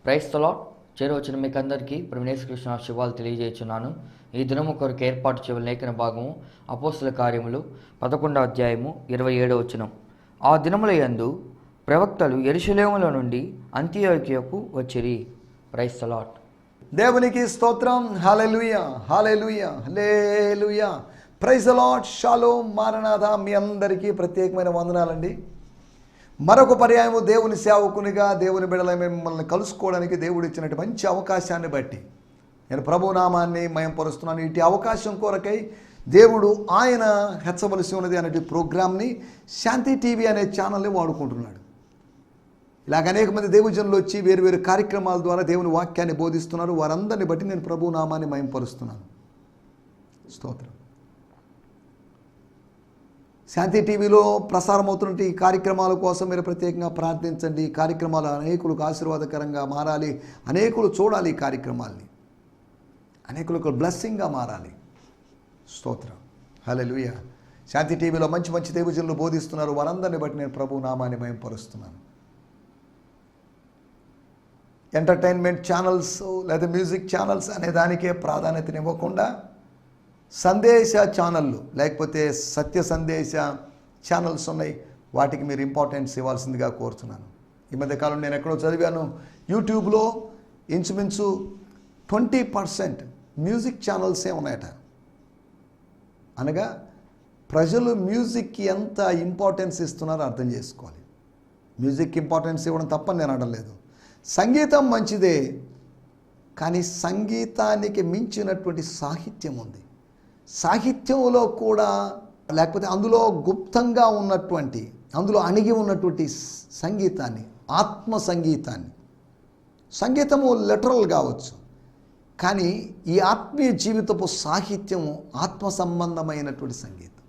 Praise the lord. చేరువచ్చిన మీకు అందరికీ యేసుకృష్ణ శుభాలు తెలియజేస్తున్నాను. ఈ దినము కొరకు ఏర్పాటు చేయవలసిన లేఖన భాగము అపోస్తల కార్యములు 11వ అధ్యాయము 27వ వచనం. ఆ దినముల యందు ప్రవక్తలు యెరూషలేములో నుండి అంతియోక్యకు వచ్చిరి. Praise the lord. దేవునికి స్తోత్రం. హల్లెలూయా, హల్లెలూయా, హల్లెలూయా. Praise the lord. షాలోమ్, మారనాథ. మీ అందరికీ ప్రత్యేకమైన వందనాలండి. మరొక పర్యాయము దేవుని సేవకునిగా, దేవుని బిడ్డల మిమ్మల్ని కలుసుకోవడానికి దేవుడు ఇచ్చినట్టు మంచి అవకాశాన్ని బట్టి నేను ప్రభునామాన్ని మయంపరుస్తున్నాను. ఇటు అవకాశం కొరకై దేవుడు ఆయన హెచ్చవలసి ఉన్నది అనే ప్రోగ్రామ్ని శాంతి టీవీ అనే ఛానల్ని వాడుకుంటున్నాడు. ఇలాగ అనేక మంది దేవుజనులు వచ్చి వేరు వేరు కార్యక్రమాల ద్వారా దేవుని వాక్యాన్ని బోధిస్తున్నారు. వారందరిని బట్టి నేను ప్రభునామాన్ని మయంపరుస్తున్నాను. స్తోత్రం. శాంతి టీవీలో ప్రసారమవుతున్న ఈ కార్యక్రమాల కోసం మీరు ప్రత్యేకంగా ప్రార్థించండి. ఈ కార్యక్రమాలు అనేకులకు ఆశీర్వాదకరంగా మారాలి, అనేకులు చూడాలి, ఈ కార్యక్రమాల్ని అనేకులకు బ్లెస్సింగ్గా మారాలి. స్తోత్రం. హల్లెలూయా. శాంతి టీవీలో మంచి మంచి దేవుజనులు బోధిస్తున్నారు. వారందరిని బట్టి నేను ప్రభు నామాన్ని మహిమపరుస్తున్నాను. ఎంటర్టైన్మెంట్ ఛానల్స్ లేదా మ్యూజిక్ ఛానల్స్ అనే దానికే ప్రాధాన్యతనివ్వకుండా సందేశ ఛానళ్ళు లేకపోతే సత్య సందేశ ఛానల్స్ ఉన్నాయి, వాటికి మీరు ఇంపార్టెన్స్ ఇవ్వాల్సిందిగా కోరుతున్నాను. ఈ మధ్యకాలం నేను ఎక్కడో చదివాను, యూట్యూబ్లో ఇంచుమించు 20% మ్యూజిక్ ఛానల్సే ఉన్నాయట. అనగా ప్రజలు మ్యూజిక్కి ఎంత ఇంపార్టెన్స్ ఇస్తున్నారో అర్థం చేసుకోవాలి. మ్యూజిక్కి ఇంపార్టెన్స్ ఇవ్వడం తప్పని నేను అనలేదు. సంగీతం మంచిదే, కానీ సంగీతానికి మించినటువంటి సాహిత్యం ఉంది. సాహిత్యంలో కూడా లేకపోతే అందులో గుప్తంగా ఉన్నటువంటి, అందులో అణిగి ఉన్నటువంటి సంగీతాన్ని, ఆత్మ సంగీతాన్ని, సంగీతము లిటరల్ కావచ్చు, కానీ ఈ ఆత్మీయ జీవితపు సాహిత్యము ఆత్మ సంబంధమైనటువంటి సంగీతం.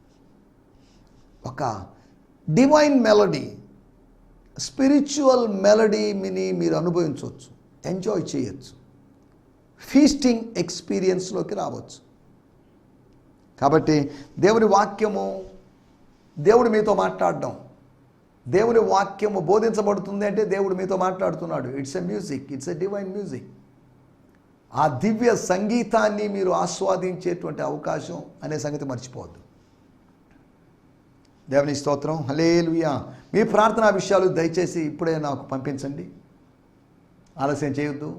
ఒక డివైన్ మెలడీ, స్పిరిచువల్ మెలడీని మీరు అనుభవించవచ్చు, ఎంజాయ్ చేయొచ్చు, ఫీస్టింగ్ ఎక్స్పీరియన్స్లోకి రావచ్చు. కాబట్టి దేవుని వాక్యము, దేవుడు మీతో మాట్లాడడం, దేవుని వాక్యము బోధించబడుతుంది అంటే దేవుడు మీతో మాట్లాడుతున్నాడు. It's a music, it's a divine music. ఆ దివ్య సంగీతాన్ని మీరు ఆస్వాదించేటువంటి అవకాశం అనే సంగతి మర్చిపోవద్దు. దేవుని స్తోత్రం. హల్లెలూయా. మీ ప్రార్థనా విషయాలు దయచేసి ఇప్పుడే నాకు పంపించండి. ఆలస్యం చేయొద్దు.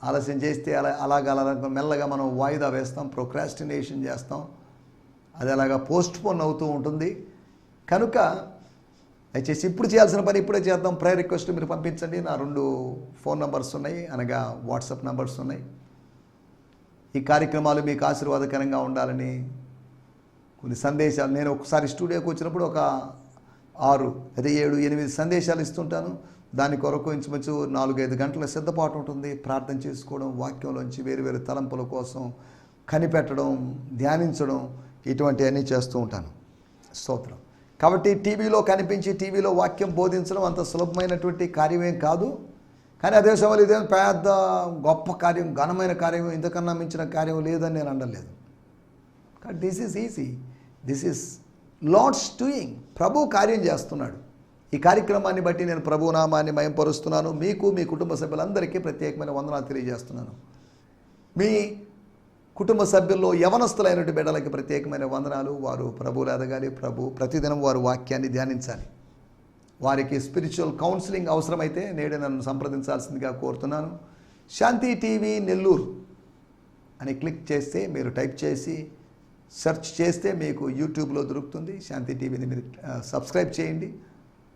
ఆలస్యం చేస్తే అలాగ మెల్లగా మనం వాయిదా వేస్తాం, ప్రోక్రాస్టినేషన్ చేస్తాం, అది అలాగా పోస్ట్పోన్ అవుతూ ఉంటుంది. కనుక దయచేసి ఇప్పుడు చేయాల్సిన పని ఇప్పుడే చేద్దాం. ప్రేయర్ రిక్వెస్ట్ మీరు పంపించండి. నా 2 ఫోన్ నంబర్స్ ఉన్నాయి, అనగా వాట్సాప్ నంబర్స్ ఉన్నాయి. ఈ కార్యక్రమాలు మీకు ఆశీర్వాదకరంగా ఉండాలని కొన్ని సందేశాలు, నేను ఒకసారి స్టూడియోకి వచ్చినప్పుడు ఒక 6 లేదా 7, 8 సందేశాలు ఇస్తుంటాను. దాని కొరకు ఇంచుమించు 4-5 గంటల సిద్ధపాటు ఉంటుంది. ప్రార్థన చేసుకోవడం, వాక్యంలోంచి వేరు వేరు తలంపుల కోసం కనిపెట్టడం, ధ్యానించడం, ఇటువంటివన్నీ చేస్తూ ఉంటాను. స్తోత్రం. కాబట్టి టీవీలో కనిపించి టీవీలో వాక్యం బోధించడం అంత సులభమైనటువంటి కార్యమేం కాదు. కానీ అదే సమయంలో ఇదేం పెద్ద గొప్ప కార్యం, ఘనమైన కార్యం, ఇంతకన్నా మించిన కార్యం లేదని నేను అనలేదు. కానీ this is easy, this is lord's doing. ప్రభు కార్యం చేస్తున్నాడు. ఈ కార్యక్రమాన్ని బట్టి నేను ప్రభునామాన్ని మహిమపరుస్తున్నాను. మీకు, మీ కుటుంబ సభ్యులందరికీ ప్రత్యేకమైన వందనాలు తెలియజేస్తున్నాను. మీ కుటుంబ సభ్యుల్లో యవనస్తులైనటువంటి బిడ్డలకి ప్రత్యేకమైన వందనాలు. వారు ప్రభువులు ఎదగాలి, ప్రతిదినం వారు వాక్యాన్ని ధ్యానించాలి. వారికి స్పిరిచువల్ కౌన్సిలింగ్ అవసరమైతే నేడే నన్ను సంప్రదించాల్సిందిగా కోరుతున్నాను. శాంతి టీవీ నెల్లూరు అని క్లిక్ చేస్తే, మీరు టైప్ చేసి సెర్చ్ చేస్తే మీకు యూట్యూబ్లో దొరుకుతుంది. శాంతి టీవీని మీరు సబ్స్క్రైబ్ చేయండి,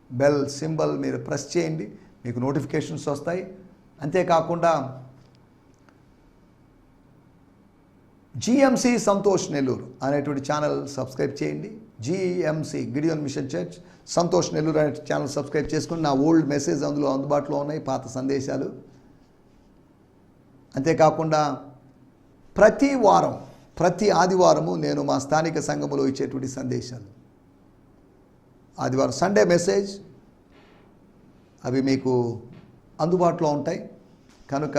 బెల్ సింబల్ మీరు ప్రెస్ చేయండి, మీకు నోటిఫికేషన్స్ వస్తాయి. అంతేకాకుండా జిఎంసి సంతోష్ నెల్లూరు అనేటువంటి ఛానల్ సబ్స్క్రైబ్ చేయండి. GMC Gideon machine church Santosh Nellore అనే ఛానల్ సబ్స్క్రైబ్ చేసుకుని నా ఓల్డ్ మెసేజ్ అందులో అందుబాటులో ఉన్నాయి, పాత సందేశాలు. అంతేకాకుండా ప్రతి ఆదివారము నేను మా స్థానిక సంఘములో ఇచ్చేటువంటి సందేశాలు, ఆదివారం సండే మెసేజ్, అవి మీకు అందుబాటులో ఉంటాయి. కనుక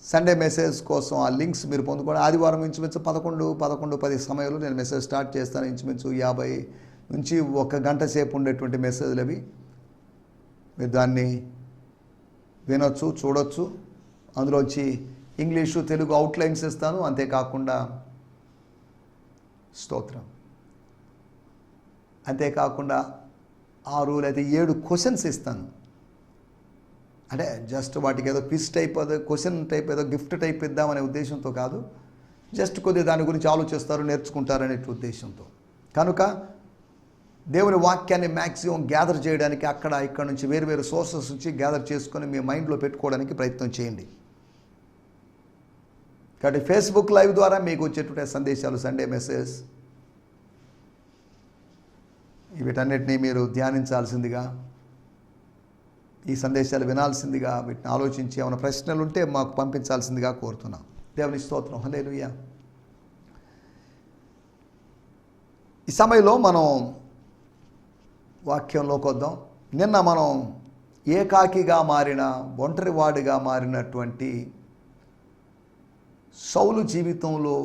సండే మెసేజ్ కోసం ఆ లింక్స్ మీరు పొందుకోండి. ఆదివారం ఇంచుమించు 11-10 సమయంలో నేను మెసేజ్ స్టార్ట్ చేస్తాను. ఇంచుమించు 50 నుంచి 1 గంట సేపు ఉండేటువంటి మెసేజ్లు అవి. మీరు దాన్ని వినొచ్చు, చూడొచ్చు. అందులోంచి ఇంగ్లీషు, తెలుగు అవుట్లైన్స్ ఇస్తాను. అంతేకాకుండా స్తోత్రం, అంతేకాకుండా 6 లేదా 7 క్వశ్చన్స్ ఇస్తాను. అంటే జస్ట్ వాటికి ఏదో క్విజ్ టైప్, ఏదో క్వశ్చన్ టైప్, ఏదో గిఫ్ట్ టైప్ ఇద్దామనే ఉద్దేశంతో కాదు. జస్ట్ కొద్దిగా దాని గురించి ఆలోచిస్తారు, నేర్చుకుంటారు అనే ఉద్దేశంతో. కనుక దేవుని వాక్యాన్ని మ్యాక్సిమం గ్యాదర్ చేయడానికి ఇక్కడ నుంచి వేరు సోర్సెస్ నుంచి గ్యాదర్ చేసుకొని మీ మైండ్లో పెట్టుకోవడానికి ప్రయత్నం చేయండి. కాబట్టి ఫేస్బుక్ లైవ్ ద్వారా మీకు వచ్చేటువంటి సందేశాలు, సండే మెసేజ్, వీటన్నిటినీ మీరు ధ్యానించాల్సిందిగా, ఈ సందేశాలు వినాల్సిందిగా, వీటిని ఆలోచించి ఏమైనా ప్రశ్నలు ఉంటే మాకు పంపించాల్సిందిగా కోరుతున్నాం. దేవుని స్తోత్రం. హల్లెలూయా. ఈ సమయంలో మనం వాక్యంలోకి వద్దాం. నిన్న మనం ఏకాకిగా మారిన, ఒంటరివాడిగా మారినటువంటి సౌలు జీవితంలో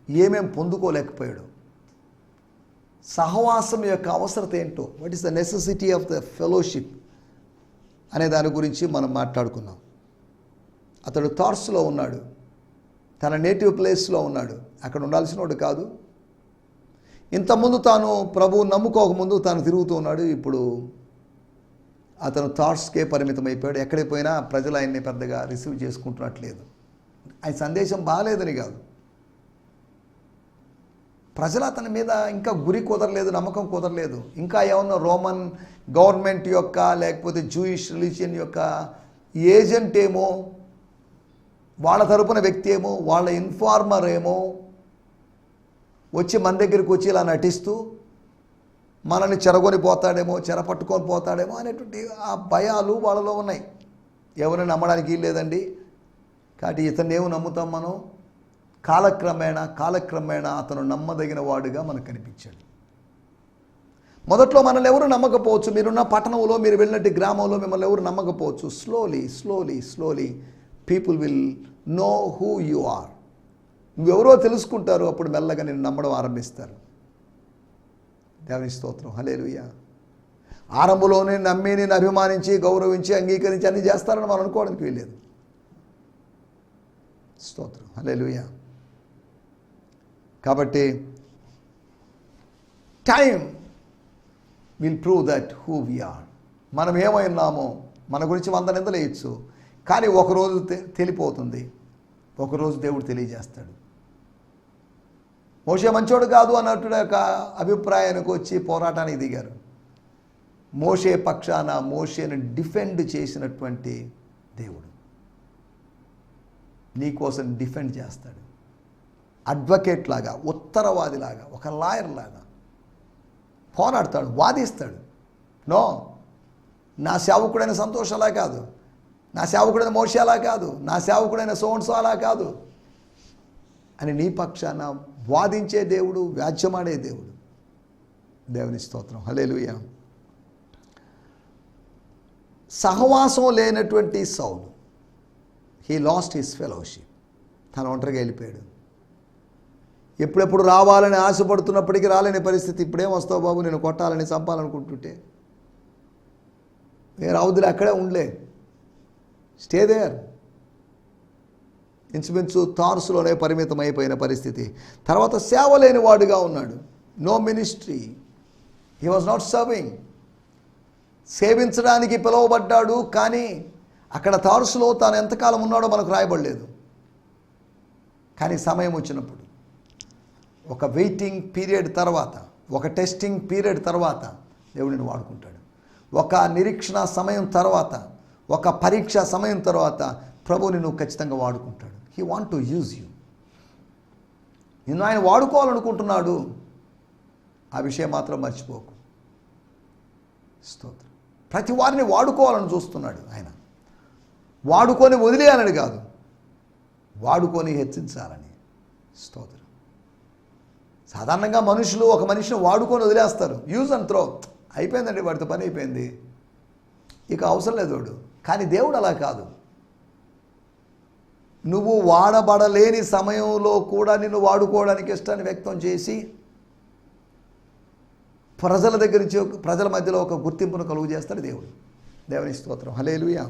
ఏమేం పొందుకోలేకపోయాడు, సహవాసం యొక్క అవసరత ఏంటో, what is the necessity of the fellowship అనే దాని గురించి మనం మాట్లాడుకున్నాం. అతడు తార్సులో ఉన్నాడు, తన నేటివ్ ప్లేస్లో ఉన్నాడు, అక్కడ ఉండాల్సిన వాడు కాదు. ఇంతకుముందు తాను ప్రభువు నమ్ముకోకముందు తాను తిరుగుతూ ఉన్నాడు. ఇప్పుడు అతను థాట్స్కే పరిమితం అయిపోయాడు. ఎక్కడికి పోయినా ప్రజలు ఆయన్ని పెద్దగా రిసీవ్ చేసుకుంటున్నట్లేదు. ఆయన సందేశం బాగాలేదని కాదు, ప్రజలు అతని మీద ఇంకా గురి కుదరలేదు, నమ్మకం కుదరలేదు. ఇంకా ఏమన్నా రోమన్ గవర్నమెంట్ యొక్క లేకపోతే జూయిష్ రిలీజియన్ యొక్క ఏజెంట్ ఏమో, వాళ్ళ తరపున వ్యక్తి ఏమో, వాళ్ళ ఇన్ఫార్మర్ ఏమో వచ్చి మన దగ్గరికి వచ్చి ఇలా నటిస్తూ మనల్ని చెరగొని పోతాడేమో, చెరపట్టుకొని పోతాడేమో అనేటువంటి ఆ భయాలు వాళ్ళలో ఉన్నాయి. ఎవరిని నమ్మడానికి లేదండి. కాబట్టి ఇతన్ని ఏమి నమ్ముతాం మనం? కాలక్రమేణా అతను నమ్మదగిన వాడుగా మనకు కనిపించాడు. మొదట్లో మనల్ని ఎవరు నమ్మకపోవచ్చు. మీరున్న పట్టణంలో, మీరు వెళ్ళినట్టు గ్రామంలో మిమ్మల్ని ఎవరు నమ్మకపోవచ్చు. Slowly people will know who you are. నువ్వెవరో తెలుసుకుంటారు. అప్పుడు మెల్లగా నేను నమ్మడం ఆరంభిస్తారు. దేవుని స్తోత్రం. హల్లెలూయా. ఆరంభంలోనే నమ్మి, నేను అభిమానించి, గౌరవించి, అంగీకరించి అన్నీ చేస్తారని మనం అనుకోవడానికి వీల్లేదు. స్తోత్రం. హల్లెలూయా. కాబట్టి time will prove that who we are. మనం ఏమైనామో మన గురించి 100 నిందలు వేయచ్చు, కానీ ఒకరోజు తెలిపోతుంది, ఒకరోజు దేవుడు తెలియజేస్తాడు. మోషే మంచోడు కాదు అన్నట్టు ఒక అభిప్రాయానికి వచ్చి పోరాటానికి దిగారు. మోషే పక్షాన మోషేను డిఫెండ్ చేసినటువంటి దేవుడు నీ కోసం డిఫెండ్ చేస్తాడు. అడ్వకేట్ లాగా, ఉత్తరవాదిలాగా, ఒక లాయర్ లాగా పోరాడతాడు, వాదిస్తాడు. నో, నా సేవకుడైన సంతోష్ అలా కాదు, నా సేవకుడైన మోషే అలా కాదు, నా సేవకుడైన సోన్సో అలా కాదు అని నీ పక్షాన వాదించే దేవుడు, వ్యాజ్యమాడే దేవుడు. దేవుని స్తోత్రం. హల్లెలూయా. సహవాసం లేనటువంటి సౌలు, హీ లాస్ట్ హిస్ ఫెలోషిప్. తను ఒంటరిగా వెళ్ళిపోయాడు. ఎప్పుడెప్పుడు రావాలని ఆశపడుతున్నప్పటికీ రాలేని పరిస్థితి. ఇప్పుడేం వస్తావు బాబు, నేను కొట్టాలని, చంపాలనుకుంటుంటే వేరే అవధులు అక్కడే ఉండలే. Stay there. ఇంచుమించు తార్సులోనే పరిమితం అయిపోయిన పరిస్థితి. తర్వాత సేవ లేని వాడుగా ఉన్నాడు. No ministry. He was not serving. సేవించడానికి పిలువబడ్డాడు, కానీ అక్కడ తార్సులో తాను ఎంతకాలం ఉన్నాడో మనకు రాయబడలేదు. కానీ సమయం వచ్చినప్పుడు, ఒక వెయిటింగ్ పీరియడ్ తర్వాత, ఒక టెస్టింగ్ పీరియడ్ తర్వాత దేవుడిని వాడుకుంటాడు. ఒక నిరీక్షణ సమయం తర్వాత, ఒక పరీక్ష సమయం తర్వాత ప్రభువుని నువ్వు ఖచ్చితంగా వాడుకుంటాడు. He want to use you. నిన్ను ఆయన వాడుకోవాలనుకుంటున్నాడు. ఆ విషయం మాత్రం మర్చిపోకు. స్తోత్రం. ప్రతి వారిని వాడుకోవాలని చూస్తున్నాడు ఆయన. వాడుకొని వదిలేయాలని కాదు, వాడుకొని హెచ్చించాలని. స్తోత్రం. సాధారణంగా మనుషులు ఒక మనిషిని వాడుకొని వదిలేస్తారు. Use and throw. అయిపోయిందండి, వాడితో పని అయిపోయింది, ఇక అవసరం లేదు వాడు. కానీ దేవుడు అలా కాదు. నువ్వు వాడబడలేని సమయంలో కూడా నిన్ను వాడుకోవడానికి ఇష్టాన్ని వ్యక్తం చేసి ప్రజల దగ్గర నుంచి, ప్రజల మధ్యలో ఒక గుర్తింపును కలుగు చేస్తాడు దేవుడు. దేవుని స్తోత్రం. హల్లెలూయా.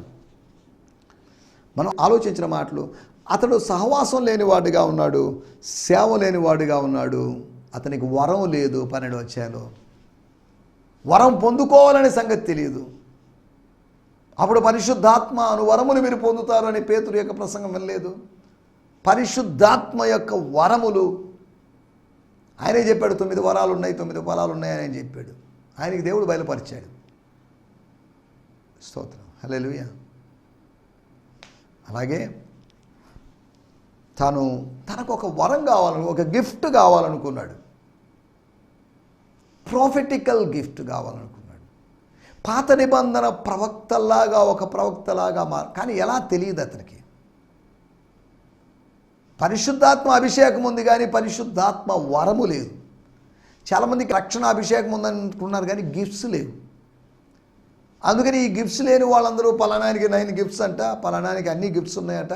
మనం ఆలోచించిన మాటలు. అతడు సహవాసం లేనివాడుగా ఉన్నాడు, సేవ లేనివాడుగా ఉన్నాడు, అతనికి వరం లేదు. 12వ అధ్యాయంలో వరం పొందుకోవాలనే సంగతి తెలియదు. అప్పుడు పరిశుద్ధాత్మ వరములు మీరు పొందుతారు అని పేతురు యొక్క ప్రసంగం వినలేదు. పరిశుద్ధాత్మ యొక్క వరములు ఆయనే చెప్పాడు. 9 వరాలు ఉన్నాయి, 9 ఫలాలు ఉన్నాయి అని ఆయన చెప్పాడు. ఆయనకి దేవుడు బయలుపరిచాడు. స్తోత్రం, హల్లెలూయా. అలాగే తనకు ఒక వరం కావాలను, ఒక గిఫ్ట్ కావాలనుకున్నాడు. ప్రాఫెటికల్ గిఫ్ట్ కావాలనుకున్నాడు. పాత నిబంధన ఒక ప్రవక్తలాగా కానీ ఎలా తెలియదు అతనికి. పరిశుద్ధాత్మ అభిషేకం ఉంది కానీ పరిశుద్ధాత్మ వరము లేదు. చాలామందికి రక్షణ అభిషేకం ఉందని అనుకున్నారు కానీ గిఫ్ట్స్ లేవు. అందుకని ఈ గిఫ్ట్స్ లేని వాళ్ళందరూ పలానానికి 9 గిఫ్ట్స్ అంట, పలానానికి అన్ని గిఫ్ట్స్ ఉన్నాయట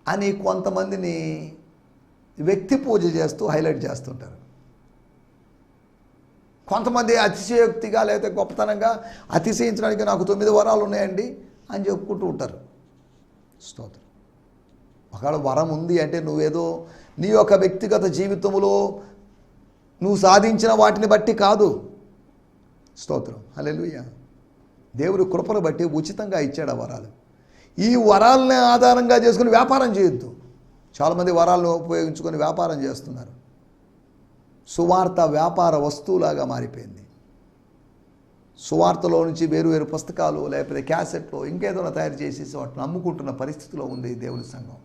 అని కొంతమందిని వ్యక్తి పూజ చేస్తూ హైలైట్ చేస్తుంటారు. కొంతమంది అతిశయోక్తిగా లేకపోతే గొప్పతనంగా అతిశయించడానికి నాకు 9 వరాలు ఉన్నాయండి అని చెప్పుకుంటూ ఉంటారు. స్తోత్రం. ఒకవేళ వరం ఉంది అంటే నువ్వేదో నీ యొక్క వ్యక్తిగత జీవితంలో నువ్వు సాధించిన వాటిని బట్టి కాదు. స్తోత్రం, హల్లెలూయా. దేవుడు కృపను బట్టి ఉచితంగా ఇచ్చాడు ఆ వరాలు. ఈ వరాలని ఆధారంగా చేసుకుని వ్యాపారం చేయొద్దు. చాలామంది వరాలను ఉపయోగించుకొని వ్యాపారం చేస్తున్నారు. సువార్త వ్యాపార వస్తువులాగా మారిపోయింది. సువార్తలో నుంచి వేరు పుస్తకాలు లేకపోతే క్యాసెట్లు ఇంకేదైనా తయారు చేసేసి వాటిని అమ్ముకుంటున్న పరిస్థితిలో ఉంది దేవుని సంఘం.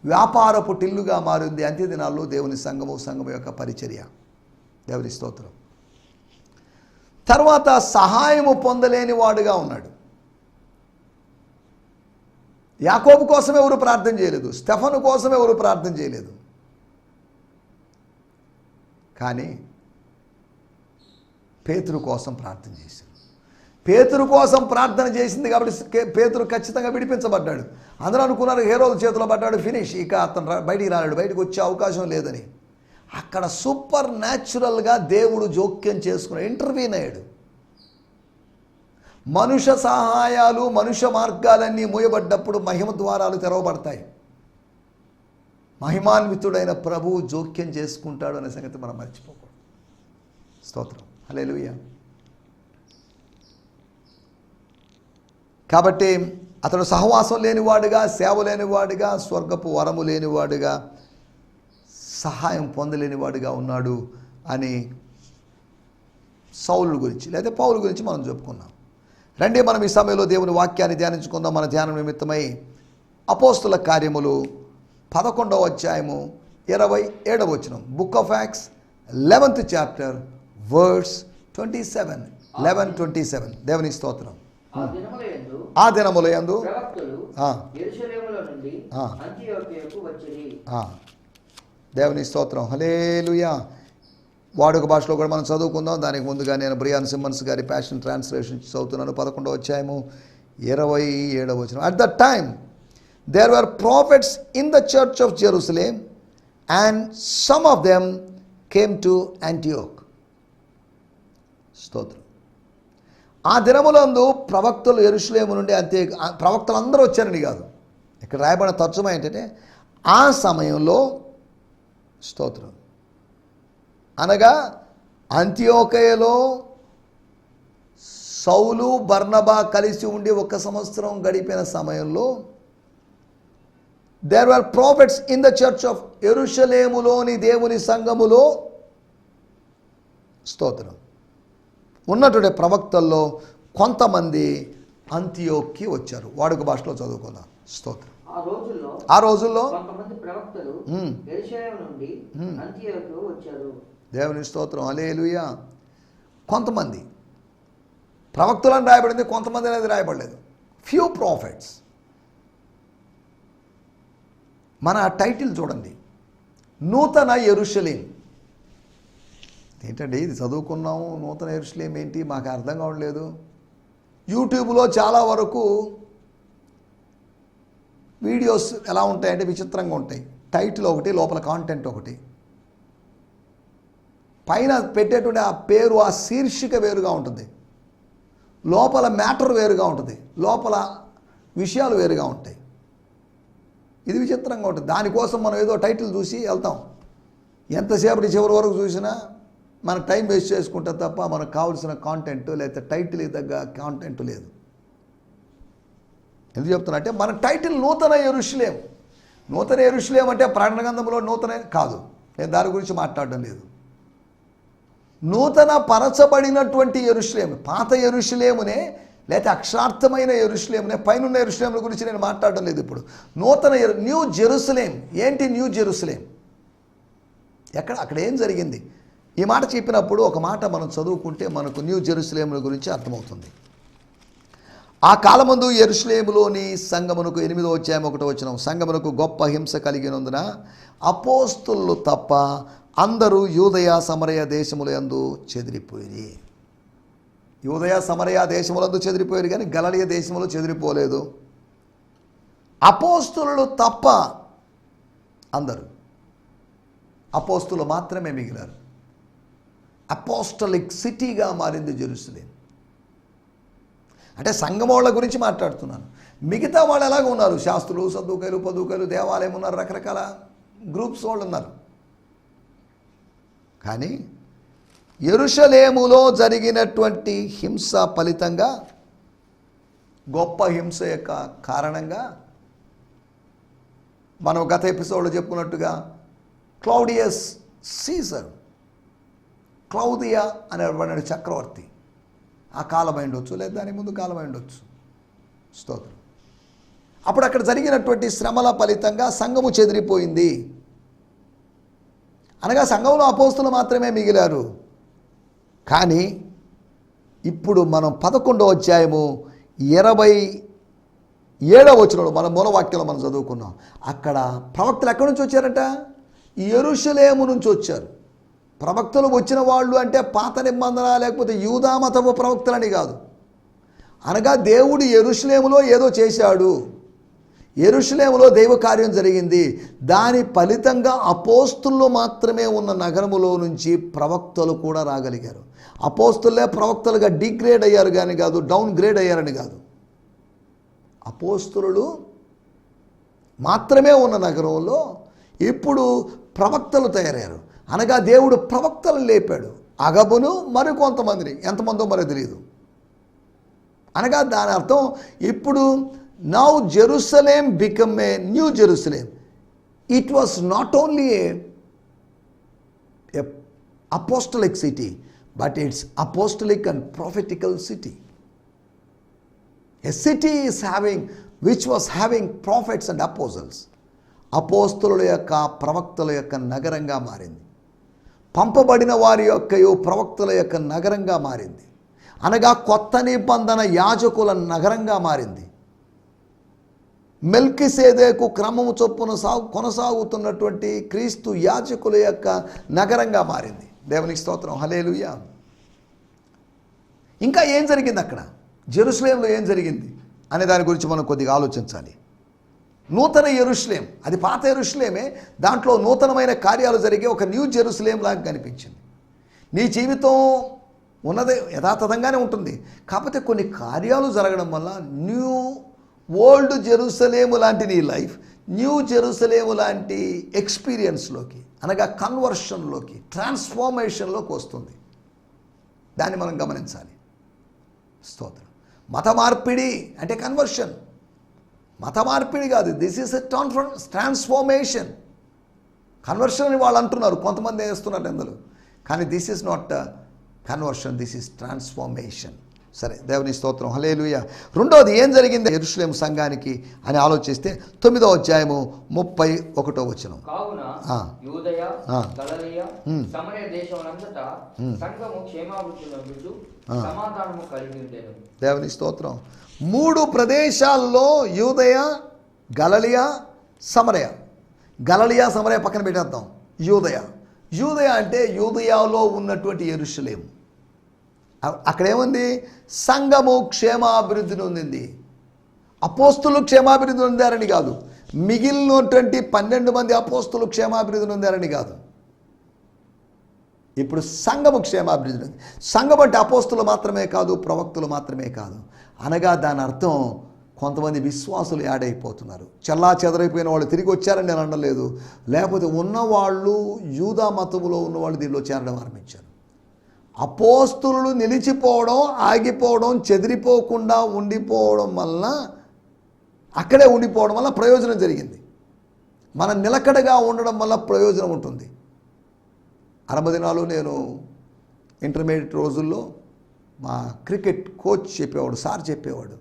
వ్యాపారపు టిల్లుగా మారింది అంత్య దినాల్లో దేవుని సంఘము యొక్క పరిచర్య. దేవుని స్తోత్రం. తర్వాత సహాయము పొందలేని వాడుగా ఉన్నాడు. యాకోబు కోసం ఎవరు ప్రార్థన చేయలేదు, స్టెఫను కోసం ఎవరు ప్రార్థన చేయలేదు. కానీ పేతురు కోసం ప్రార్థన చేశారు. పేతురు కోసం ప్రార్థన చేసింది కాబట్టి పేతురు ఖచ్చితంగా విడిపించబడ్డాడు. అందరూ అనుకున్నారు హేరోదు చేతిలో పడ్డాడు, ఫినిష్, ఇక అతను బయటికి రాలేడు, బయటకు వచ్చే అవకాశం లేదని. అక్కడ సూపర్ న్యాచురల్గా దేవుడు జోక్యం చేసుకుని ఇంటర్వ్యూన్ అయ్యాడు. మనుష్య సహాయాలు, మనుష్య మార్గాలన్నీ మూయబడ్డప్పుడు మహిమ ద్వారాలు తెరవబడతాయి. మహిమాన్వితుడైన ప్రభువు జోక్యం చేసుకుంటాడు అనే సంగతి మనం మర్చిపోకూడదు. స్తోత్రం, హల్లెలూయా. కాబట్టి అతడు సహవాసం లేనివాడుగా, సేవ లేనివాడుగా, స్వర్గపు వరము లేనివాడుగా, సహాయం పొందలేనివాడుగా ఉన్నాడు అని సౌలు గురించి లేదా పౌలు గురించి మనం చెప్పుకున్నాం. రండి మనం ఈ సమయంలో దేవుని వాక్యాన్ని ధ్యానించుకుందాం. మన ధ్యానం నిమిత్తమై అపోస్తుల కార్యములు 11వ అధ్యాయము 27వ వచనం. Book of Acts 11th chapter verse 27. 11:27. దేవుని స్తోత్రం. ఆ దినములయందు దేవుని స్తోత్రం, హల్లెలూయా. వాడుక భాషలో కూడా మనం చదువుకుందాం. దానికి ముందుగా నేను బ్రియాన్ సిమ్మన్స్ గారి ప్యాషన్ ట్రాన్స్లేషన్ చదువుతున్నాను. 11వ అధ్యాయము 27వ వచనం. At the time there were prophets in the church of Jerusalem and some of them came to Antioch. స్తోత్రం. ఆ దినములందు ప్రవక్తలు యెరూషలేము నుండి ప్రవక్తలు అందరూ వచ్చారని కాదు, ఇక్కడ రాయబడిన తర్జుమా ఏంటంటే ఆ సమయంలో, స్తోత్రం, అనగా అంతియోకయలో సౌలు బర్నబా కలిసి ఉండి 1 సంవత్సరం గడిపిన సమయంలో there were prophets in the church of యెరూషలేములోని దేవుని సంఘములో, స్తోత్రం, ఉన్నటువంటి ప్రవక్తల్లో కొంతమంది అంతియోక్కి వచ్చారు. వాడుక భాషలో చదువుకుందాం. స్తోత్రం. ఆ రోజుల్లో కొంతమంది ప్రవక్తలు యెరూషలేము నుండి అంతియోకు వచ్చారు. దేవుని స్తోత్రం, హల్లెలూయా. కొంతమంది ప్రవక్తలను రాయబడింది, కొంతమంది అనేది రాయబడలేదు. Few prophets. మన టైటిల్ చూడండి, నూతన యెరూషలేం. ఏంటండి ఇది చదువుకున్నాము, నూతన యెరూషలేం ఏంటి మాకు అర్థం కావట్లేదు. యూట్యూబ్లో చాలా వరకు వీడియోస్ ఎలా ఉంటాయంటే విచిత్రంగా ఉంటాయి. టైటిల్ ఒకటి, లోపల కాంటెంట్ ఒకటి, పైన పెట్టేటువంటి ఆ పేరు, ఆ శీర్షిక వేరుగా ఉంటుంది, లోపల మ్యాటర్ వేరుగా ఉంటుంది, లోపల విషయాలు వేరుగా ఉంటాయి. ఇది విచిత్రంగా ఉంటుంది. దానికోసం మనం ఏదో టైటిల్ చూసి వెళ్తాం. ఎంతసేపటి చివరి వరకు చూసినా మన టైం వేస్ట్ చేసుకుంటే తప్ప మనకు కావాల్సిన కాంటెంట్ లేకపోతే టైటిల్ తగ్గ కాంటెంట్ లేదు. ఎందుకు చెప్తున్నా అంటే మన టైటిల్ నూతన యెరూషలేము. నూతన యెరూషలేము అంటే ప్రకటన గ్రంథంలో నూతన కాదు, నేను దాని గురించి మాట్లాడడం లేదు. నూతన పరచబడినటువంటి యెరూషలేము, పాత యెరూషలేమునే లేకపోతే అక్షరార్థమైన యెరూషలేమునే, పైనున్న యెరూషలేముల గురించి నేను మాట్లాడడం లేదు. ఇప్పుడు నూతన న్యూ జెరూసలేం. ఏంటి న్యూ జెరూసలేం? అక్కడ ఏం జరిగింది? ఈ మాట చెప్పినప్పుడు ఒక మాట మనం చదువుకుంటే మనకు న్యూ జెరూసలేముల గురించి అర్థమవుతుంది. ఆ కాలమందు యెరూషలేములోని సంఘమునకు 8వ అధ్యాయం 1వ వచనం, సంఘమునకు గొప్ప హింస కలిగినందున అపోస్తులు తప్ప అందరూ యూదయ సమరయ దేశములందు చెదిరిపోయి. యూదయ సమరయ దేశములందు చెదిరిపోయారు కానీ గలిలయ దేశములో చెదిరిపోలేదు. అపోస్తులు తప్ప అందరూ, అపోస్తులు మాత్రమే మిగిలారు. అపోస్టలిక్ సిటీగా మారింది జెరూసలేం. అంటే సంఘమోళ్ళ గురించి మాట్లాడుతున్నాను. మిగతా వాళ్ళు ఎలాగ ఉన్నారు? శాస్త్రులు, సద్దుకైలు, పదుకైలు, దేవాలయం ఉన్నారు, రకరకాల గ్రూప్స్ వాళ్ళు ఉన్నారు. కానీ యెరూషలేములో జరిగినటువంటి హింస ఫలితంగా, గొప్ప హింస యొక్క కారణంగా, మనం గత ఎపిసోడ్లో చెప్పుకున్నట్టుగా క్లౌడియస్ సీజర్, క్లౌదియా అనేటువంటి చక్రవర్తి, ఆ కాలమై ఉండొచ్చు లేదా దాని ముందు కాలమై ఉండొచ్చు, స్తోత్రం. అప్పుడు అక్కడ జరిగినటువంటి శ్రమల ఫలితంగా సంఘము చెదిరిపోయింది. అనగా సంఘంలో అపోస్తులు మాత్రమే మిగిలారు. కానీ ఇప్పుడు మనం 11వ అధ్యాయము 27వ వచనంలో మన మూలవాక్యంలో మనం చదువుకున్నాం. అక్కడ ప్రవక్తలు ఎక్కడి నుంచి వచ్చారట? యెరూషలేము నుంచి వచ్చారు. ప్రవక్తలు వచ్చిన వాళ్ళు అంటే పాత నిబంధన లేకపోతే యూదా మతపు ప్రవక్తలని కాదు. అనగా దేవుడు యెరూషలేములో ఏదో చేశాడు, యెరూషలేములో దైవ కార్యం జరిగింది. దాని ఫలితంగా అపోస్తులు మాత్రమే ఉన్న నగరములో నుంచి ప్రవక్తలు కూడా రాగలిగారు. అపోస్తులే ప్రవక్తలుగా డిగ్రేడ్ అయ్యారు కానీ కాదు, డౌన్ గ్రేడ్ అయ్యారని కాదు. అపోస్తులు మాత్రమే ఉన్న నగరంలో ఇప్పుడు ప్రవక్తలు తయారయ్యారు. అనగా దేవుడు ప్రవక్తలు లేపాడు. అగబును మరికొంతమందిని, ఎంతమందో మరి తెలియదు. అనగా దాని అర్థం ఇప్పుడు now Jerusalem become a new Jerusalem. It was not only A apostolic city, but it's apostolic and prophetical city. A city is which was having prophets and apostles. అపోస్తలుల యొక్క ప్రవక్తల యొక్క నగరంగా మారింది. పంపబడిన వారి యొక్కయు ప్రవక్తల యొక్క నగరంగా మారింది. అనగా కొత్త నిబంధన యాజకుల నగరంగా మారింది. మెల్కిసెదెకు క్రమము చొప్పున కొనసాగుతున్నటువంటి క్రీస్తు యాజకుల యొక్క నగరంగా మారింది. దేవునికి స్తోత్రం, హల్లెలూయా. ఇంకా ఏం జరిగింది అక్కడ జెరూసలేంలో ఏం జరిగింది అనే దాని గురించి మనం కొద్దిగా ఆలోచించాలి. నూతన యెరూషలేం, అది పాత యెరూషలేమే, దాంట్లో నూతనమైన కార్యాలు జరిగే ఒక న్యూ జెరూసలేం లాగా కనిపించింది. నీ జీవితం ఉన్నదే యథాతథంగానే ఉంటుంది, కాకపోతే కొన్ని కార్యాలు జరగడం వల్ల న్యూ ఓల్డ్ జెరూసలేము లాంటి నీ లైఫ్ న్యూ జెరూసలేము లాంటి ఎక్స్పీరియన్స్లోకి, అనగా కన్వర్షన్లోకి, ట్రాన్స్ఫార్మేషన్లోకి వస్తుంది. దాన్ని మనం గమనించాలి. స్తోత్రం. మత మార్పిడి అంటే కన్వర్షన్, మత మార్పిడి కాదు. This is a transformation. Conversion అని వాళ్ళు అంటున్నారు, కొంతమంది వేస్తున్నారు అందులో, కానీ this is not conversion, this is transformation. సరే, దేవుని స్తోత్రం, హల్లెలూయా. రెండోది ఏం జరిగింది యెరూషలేము సంఘానికి అని ఆలోచిస్తే 9వ అధ్యాయము 31వ వచనం. కావున యూదయ, గలిలయ, సమరయ దేశములంతటా సంఘము క్షేమాభివృద్ధులు సమాధానము కలిగి ఉండెను. దేవుని స్తోత్రం. 3 ప్రదేశాల్లో యూదయ, గలిలయ, సమరయ. గలిలయ, సమరయ పక్కన పెట్టేద్దాం. యూదయ అంటే యూదయాలో ఉన్నటువంటి యెరూషలేము. అక్కడేముంది? సంఘము క్షేమాభివృద్ధి నొందింది. అపోస్తులు క్షేమాభివృద్ధి నొందారని కాదు, మిగిలినటువంటి 12 మంది అపోస్తులు క్షేమాభివృద్ధి నొందారని కాదు. ఇప్పుడు సంఘము క్షేమాభివృద్ధి నొంది. సంఘం అంటే అపోస్తులు మాత్రమే కాదు, ప్రవక్తలు మాత్రమే కాదు. అనగా దాని అర్థం కొంతమంది విశ్వాసులు యాడ్ అయిపోతున్నారు. చెల్లా చెదరైపోయిన వాళ్ళు తిరిగి వచ్చారని నేను అనలేదు, లేకపోతే ఉన్నవాళ్ళు యూదా మతములో ఉన్నవాళ్ళు దీనిలో చేరడం ఆరంభించారు. అపోస్తులు నిలిచిపోవడం, ఆగిపోవడం, చెదిరిపోకుండా ఉండిపోవడం వలన, అక్కడే ఉండిపోవడం వల్ల ప్రయోజనం జరిగింది. మనం నిలకడగా ఉండడం వల్ల ప్రయోజనం ఉంటుంది. 60 దినాలు నేను ఇంటర్మీడియట్ రోజుల్లో మా క్రికెట్ కోచ్ చెప్పేవాడు, సార్ చెప్పేవాడు,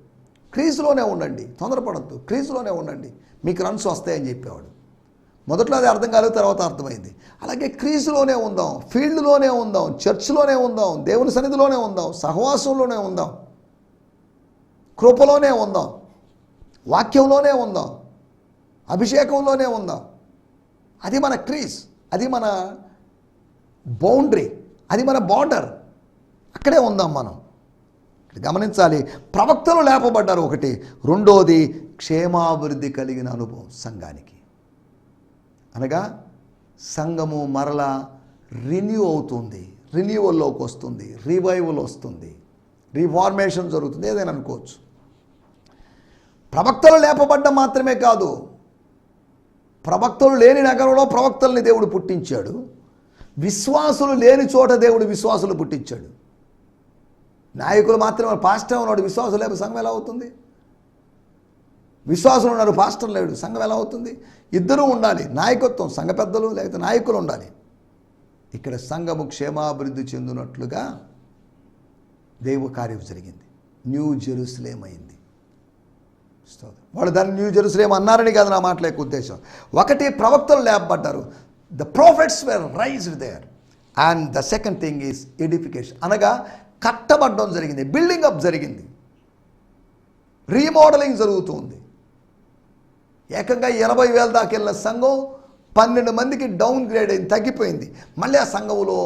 క్రీజులోనే ఉండండి, తొందరపడద్దు, క్రీజులోనే ఉండండి, మీకు రన్స్ వస్తాయని చెప్పేవాడు. మొదట్లో అది అర్థం కాలేదు, తర్వాత అర్థమైంది. అలాగే క్రీజులోనే ఉందాం, ఫీల్డ్లోనే ఉందాం, చర్చ్లోనే ఉందాం, దేవుని సన్నిధిలోనే ఉందాం, సహవాసంలోనే ఉందాం, కృపలోనే ఉందాం, వాక్యంలోనే ఉందాం, అభిషేకంలోనే ఉందాం. అది మన క్రీజ్, అది మన బౌండరీ, అది మన బార్డర్. అక్కడే ఉందాం మనం. గమనించాలి, ప్రవక్తలు లేపబడ్డారు ఒకటి. రెండోది క్షేమాభివృద్ధి కలిగిన అనుభవం సంఘానికి. అనగా సంఘము మరలా రిన్యూ అవుతుంది, రిన్యూవల్లోకి వస్తుంది, రివైవల్ వస్తుంది, రిఫార్మేషన్ జరుగుతుంది, ఏదైనా అనుకోవచ్చు. ప్రవక్తలు లేపబడ్డం మాత్రమే కాదు, ప్రవక్తలు లేని నగరంలో ప్రవక్తల్ని దేవుడు పుట్టించాడు. విశ్వాసులు లేని చోట దేవుడు విశ్వాసులు పుట్టించాడు. నాయకులు మాత్రమే, పాస్టర్ ఉన్నాడు, విశ్వాసం లేక సంఘం ఎలా అవుతుంది? విశ్వాసులు ఉన్నారు, పాస్టర్ లేడు, సంఘం ఎలా అవుతుంది? ఇద్దరూ ఉండాలి, నాయకత్వం, సంఘ పెద్దలు లేకపోతే నాయకులు ఉండాలి. ఇక్కడ సంఘము క్షేమాభివృద్ధి చెందినట్లుగా దైవ కార్యం జరిగింది. న్యూ జెరూసలేం అయింది. వాళ్ళు దాన్ని న్యూ జెరూసలేం అన్నారని కాదు నా మాటల యొక్క ఉద్దేశం. ఒకటి, ప్రవక్తలు లేపబడ్డారు, the prophets were raised there. And the second thing is edification, అనగా కట్టబడ్డం జరిగింది, బిల్డింగ్ అప్ జరిగింది, రీమోడలింగ్ జరుగుతుంది. ఏకంగా 80,000 దాకా వెళ్ళిన సంఘం 12 మందికి డౌన్ గ్రేడ్ అయింది, తగ్గిపోయింది. మళ్ళీ ఆ సంఘములో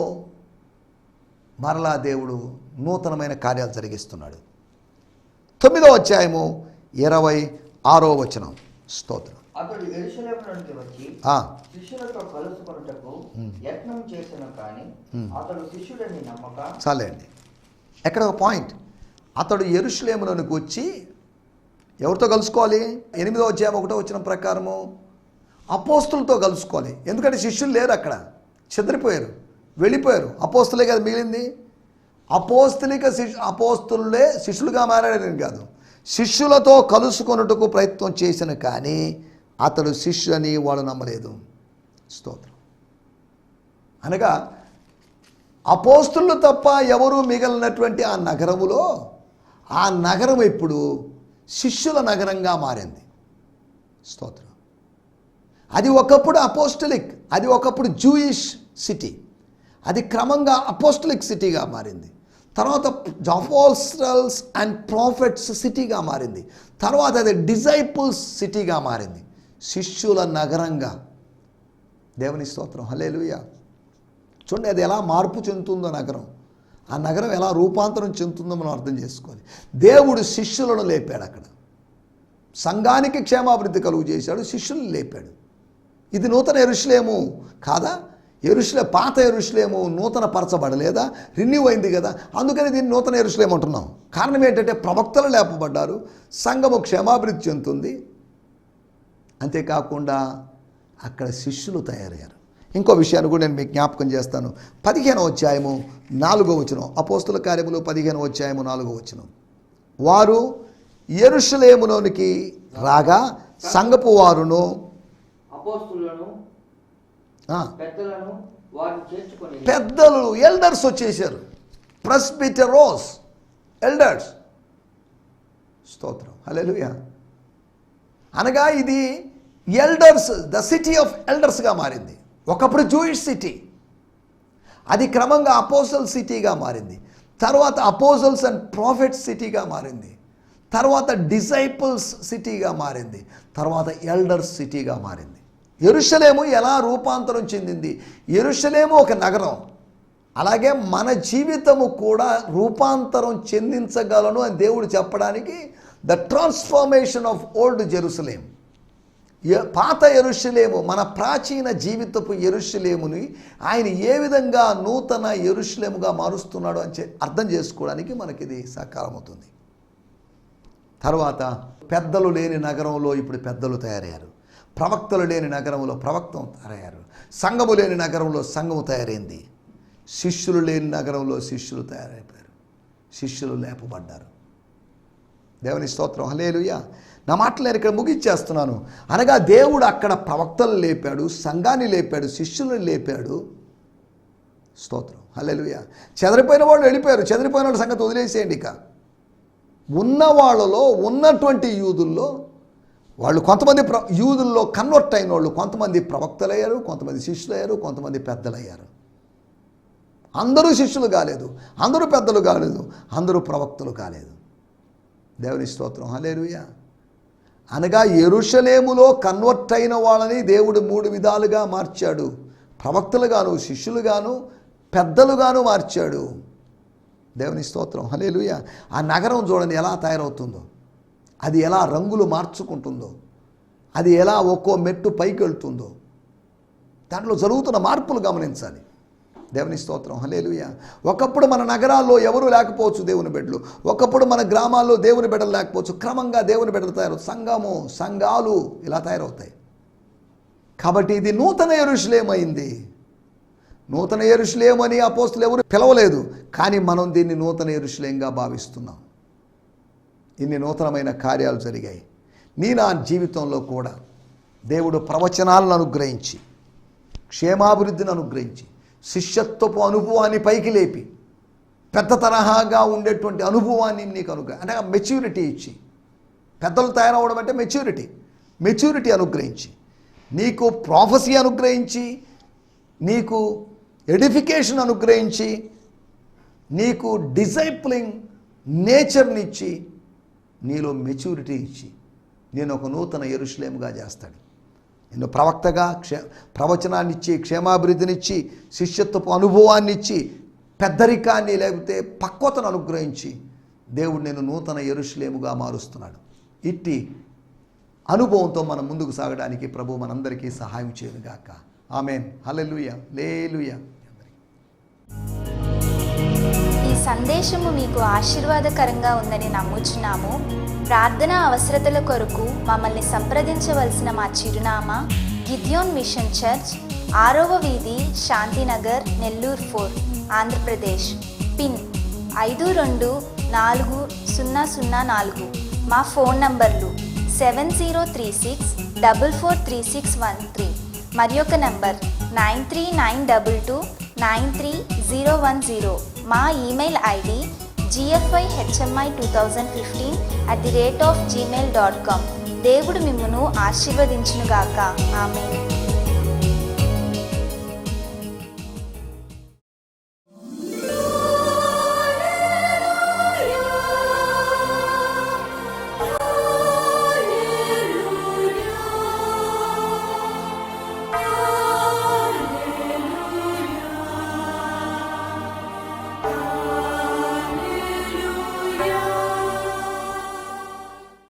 మరలా దేవుడు నూతనమైన కార్యాలు జరిగిస్తున్నాడు. 9వ అధ్యాయము 26వ వచనం. స్తోత్రం. అతడు యెరూషలేములోనికి వచ్చి శిష్యులతో కలుసుకొనుటకు యత్నం చేసిన కానీ అతడు శిష్యుడని నమ్మక. చాలే అండి, ఎక్కడ ఒక పాయింట్. అతడు యెరూషలేములోనికి వచ్చి ఎవరితో కలుసుకోవాలి? 8వ అధ్యాయం 1వ వచనం ప్రకారము అపోస్తులతో కలుసుకోవాలి. ఎందుకంటే శిష్యులు లేరు, అక్కడ చెదిరిపోయారు, వెళ్ళిపోయారు. అపోస్తులే కదా మిగిలింది. అపోస్తులే శిష్యులుగా మారాడని కాదు, శిష్యులతో కలుసుకొనుటకు ప్రయత్నం చేసిన కానీ అతడు శిష్యుని వాడు నమ్మలేదు. స్తోత్రం. అనగా అపోస్తులు తప్ప ఎవరు మిగిలినటువంటి ఆ నగరములో, ఆ నగరం ఇప్పుడు శిష్యుల నగరంగా మారింది. స్తోత్రం. అది ఒకప్పుడు అపోస్టలిక్, అది ఒకప్పుడు జూయిష్ సిటీ, అది క్రమంగా అపోస్టలిక్ సిటీగా మారింది. తర్వాత అపోస్టల్స్ అండ్ ప్రాఫిట్స్ సిటీగా మారింది. తర్వాత అది డిసైపుల్స్ సిటీగా మారింది, శిష్యుల నగరంగా. దేవుని స్తోత్రం, హల్లెలూయా. చూడండి, అది ఎలా మార్పు చెందుతుందో నగరం, ఆ నగరం ఎలా రూపాంతరం చెందుతుందో మనం అర్థం చేసుకోవాలి. దేవుడు శిష్యులను లేపాడు, అక్కడ సంఘానికి క్షేమాభివృద్ధి కలుగు చేశాడు, శిష్యులను లేపాడు. ఇది నూతన యెరూషలేము కాదా? పాత యెరూషలేము నూతన పరచబడలేదా? రిన్యూ అయింది కదా, అందుకని దీన్ని నూతన యెరూషలేము అంటున్నాం. కారణం ఏంటంటే ప్రవక్తలు లేపబడ్డారు, సంఘము క్షేమాభివృద్ధి చెందుతుంది. అంతేకాకుండా అక్కడ శిష్యులు తయారయ్యారు. ఇంకో విషయాన్ని కూడా నేను మీకు జ్ఞాపకం చేస్తాను. 15వ అధ్యాయము 4వ వచనం, అపోస్తుల కార్యములు 15వ అధ్యాయము 4వ వచనం. వారు యెరూషలేములోనికి రాగా సంఘపు వారును అపోస్తులను పెద్దలు ఎల్డర్స్ వచ్చేసారు. ప్రెస్బిటెరోస్, ఎల్డర్స్. స్తోత్రం, హల్లెలూయా. అనగా ఇది ఎల్డర్స్, ద సిటీ ఆఫ్ ఎల్డర్స్గా మారింది. ఒకప్పుడు జూయిష్ సిటీ, అది క్రమంగా అపోస్టల్ సిటీగా మారింది. తర్వాత అపోస్టల్స్ అండ్ ప్రాఫిట్స్ సిటీగా మారింది. తర్వాత డిసైపుల్స్ సిటీగా మారింది. తర్వాత ఎల్డర్స్ సిటీగా మారింది. యెరూషలేము ఎలా రూపాంతరం చెందింది? యెరూషలేము ఒక నగరం, అలాగే మన జీవితము కూడా రూపాంతరం చెందించగలను అని దేవుడు చెప్పడానికి the transformation of old Jerusalem. పాత యెరూషలేము, మన ప్రాచీన జీవితపు యెరూషలేముని ఆయన ఏ విధంగా నూతన యెరూషలేముగా మారుస్తున్నాడు అని అర్థం చేసుకోవడానికి మనకి ఇది సకాలం అవుతుంది. తర్వాత పెద్దలు లేని నగరంలో ఇప్పుడు పెద్దలు తయారయ్యారు. ప్రవక్తలు లేని నగరంలో ప్రవక్తం తయారయ్యారు. సంఘము లేని నగరంలో సంఘము తయారైంది. శిష్యులు లేని నగరంలో శిష్యులు తయారైపోయారు. శిష్యులు లేపబడ్డారు. దేవుని స్తోత్రం, హల్లెలూయా. నా మాటలు నేను ఇక్కడ ముగించేస్తున్నాను. అనగా దేవుడు అక్కడ ప్రవక్తలు లేపాడు, సంఘాన్ని లేపాడు, శిష్యులను లేపాడు. స్తోత్రం, హల్లెలూయా. చెదరిపోయిన వాళ్ళు వెళ్ళిపోయారు. చెదరిపోయిన వాళ్ళ సంగతి వదిలేసేయండి. ఇక ఉన్న వాళ్ళలో ఉన్నటువంటి యూదుల్లో వాళ్ళు కొంతమంది యూదుల్లో కన్వర్ట్ అయిన వాళ్ళు కొంతమంది ప్రవక్తలయ్యారు, కొంతమంది శిష్యులయ్యారు, కొంతమంది పెద్దలయ్యారు. అందరూ శిష్యులు కాలేదు, అందరూ పెద్దలు కాలేదు, అందరూ ప్రవక్తలు కాలేదు. దేవుని స్తోత్రం, హల్లెలూయా. అనగా యెరూషలేములో కన్వర్ట్ అయిన వాళ్ళని దేవుడు 3 విధాలుగా మార్చాడు. ప్రవక్తలుగాను, శిష్యులుగాను, పెద్దలుగాను మార్చాడు. దేవుని స్తోత్రం, హల్లెలూయా. ఆ నగరం చూడండి ఎలా తయారవుతుందో, అది ఎలా రంగులు మార్చుకుంటుందో, అది ఎలా ఒక్కో మెట్టు పైకి వెళ్తుందో, దాంట్లో జరుగుతున్న మార్పులు గమనించాలి. దేవుని స్తోత్రం, హల్లెలూయా. ఒకప్పుడు మన నగరాల్లో ఎవరు లేకపోవచ్చు దేవుని బిడ్డలు, ఒకప్పుడు మన గ్రామాల్లో దేవుని బిడ్డలు లేకపోవచ్చు. క్రమంగా దేవుని బిడ్డలు తయారవుతాయి. సంఘము, సంఘాలు ఇలా తయారవుతాయి. కాబట్టి ఇది నూతన యెరూషలేము అయింది. నూతన యెరూషలేము అని అపోస్తలులు ఎవరు పిలవలేదు, కానీ మనం దీన్ని నూతన యెరూషలేముగా భావిస్తున్నాం. ఇన్ని నూతనమైన కార్యాలు జరిగాయి. నా జీవితంలో కూడా దేవుడు ప్రవచనాలను అనుగ్రహించి, క్షేమాభివృద్ధిని అనుగ్రహించి, శిష్యత్వపు అనుభవాన్ని పైకి లేపి, పెద్ద తరహాగా ఉండేటువంటి అనుభవాన్ని నీకు అంటే మెచ్యూరిటీ ఇచ్చి, పెద్దలు తయారవడం అంటే మెచ్యూరిటీ అనుగ్రహించి, నీకు ప్రాఫెసీ అనుగ్రహించి, నీకు ఎడిఫికేషన్ అనుగ్రహించి, నీకు డిసైప్లింగ్ నేచర్ని ఇచ్చి, నీలో మెచ్యూరిటీ ఇచ్చి నేను ఒక నూతన యెరూషలేముగా చేస్తాడు. నిన్ను ప్రవక్తగా ప్రవచనాన్ని ఇచ్చి, క్షేమాభివృద్ధినిచ్చి, శిష్యత్వపు అనుభవాన్ని ఇచ్చి, పెద్దరికాన్ని లేకపోతే పక్వతను అనుగ్రహించి దేవుడు నేను నూతన యెరూషలేముగా మారుస్తున్నాడు. ఇట్టి అనుభవంతో మనం ముందుకు సాగడానికి ప్రభు మనందరికీ సహాయం చేయనుగాక. ఆమేన్, హల్లెలూయా, హల్లెలూయా. ఈ సందేశము మీకు ఆశీర్వాదకరంగా ఉందని నమ్ముచున్నాము. ప్రార్థనా అవసరతల కొరకు మమ్మల్ని సంప్రదించవలసిన మా చిరునామా గిద్యోన్ మిషన్ చర్చ్, 6వ వీధి, శాంతినగర్, నెల్లూరు 4, ఆంధ్రప్రదేశ్. పిన్ 524004. మా ఫోన్ నంబర్లు 7036443613 మరి ఒక నంబర్ 9392293010. మా ఈమెయిల్ ఐడి gfihmi2015@gmail.com. దేవుడు మిమ్మును ఆశీర్వదించునుగాక. ఆమేన్.